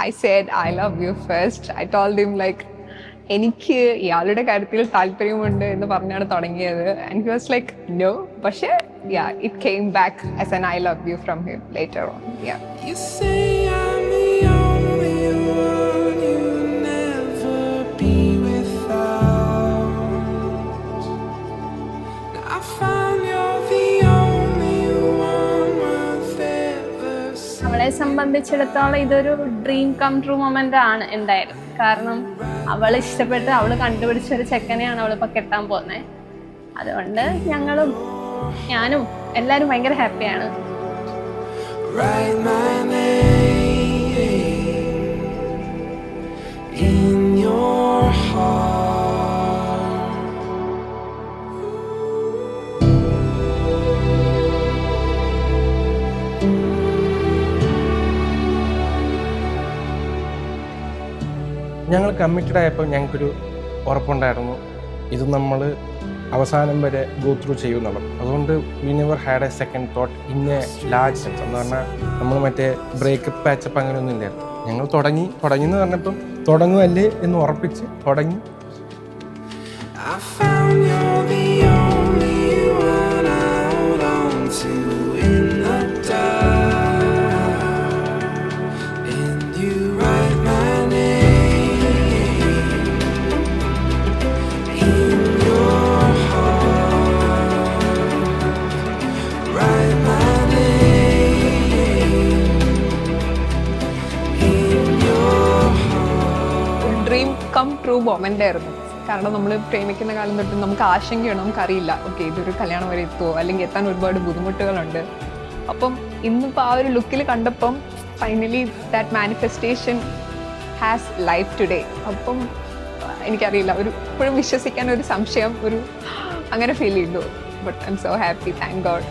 I said I love you first. I told him like എനിക്ക് ഇയാളുടെ കാര്യത്തിൽ താല്പര്യമുണ്ട് എന്ന് പറഞ്ഞാണ് തുടങ്ങിയത്. And he was like no. പക്ഷേ yeah, it came back as an I love you from him later on. Yeah. You say I'm the only one you'll never be without. Now I found you're the only one worth ever seeing. അവളെ സംബന്ധിച്ചിടത്തോളം ഇതൊരു dream come true moment ആണ് എന്തായാലും. കാരണം അവൾ ഇഷ്ടപ്പെട്ട് അവൾ കണ്ടുപിടിച്ച ഒരു ചെക്കനെയാണ് അവളിപ്പോൾ കെട്ടാൻ പോകുന്നത്. അതുകൊണ്ട് ഞാനും എല്ലാവരും ഭയങ്കര ഹാപ്പിയാണ്. Write my name in your heart. ഞങ്ങൾ കമ്മിറ്റഡ് ആയപ്പോൾ ഞങ്ങൾക്കൊരു ഉറപ്പുണ്ടായിരുന്നു ഇത് നമ്മൾ അവസാനം വരെ ഗോ ത്രൂ ചെയ്യുന്നുള്ളത്. അതുകൊണ്ട് we never had a second thought in a large sense. എന്ന് പറഞ്ഞാൽ നമ്മൾ മറ്റേ ബ്രേക്കപ്പ് പാച്ചപ്പ് അങ്ങനെയൊന്നും ഇല്ലായിരുന്നു. ഞങ്ങൾ തുടങ്ങി എന്ന് പറഞ്ഞപ്പം തുടങ്ങുമല്ലേ എന്ന് ഉറപ്പിച്ച് തുടങ്ങി. I found you're the only one I hold on to in the dark. And you write my name in your heart. Write my name in your heart. ഒരു ഡ്രീം കം ട്രൂ മൊമെന്റ് ആയിരുന്നു. കാരണം നമ്മൾ പ്രേമിക്കുന്ന കാലം തൊട്ട് നമുക്ക് ആശങ്കയാണ്, നമുക്കറിയില്ല okay ഇതൊരു കല്യാണം വരെ എത്തുമോ അല്ലെങ്കിൽ എത്താൻ ഒരുപാട് ബുദ്ധിമുട്ടുകളുണ്ട്. അപ്പം ഇന്നിപ്പോൾ ആ ഒരു ലുക്കിൽ കണ്ടപ്പം finally that manifestation has life today. അപ്പം എനിക്കറിയില്ല, ഒരു ഇപ്പോഴും വിശ്വസിക്കാൻ ഒരു സംശയം, ഒരു അങ്ങനെ ഫീൽ ചെയ്തു. But I M so happy, thank God.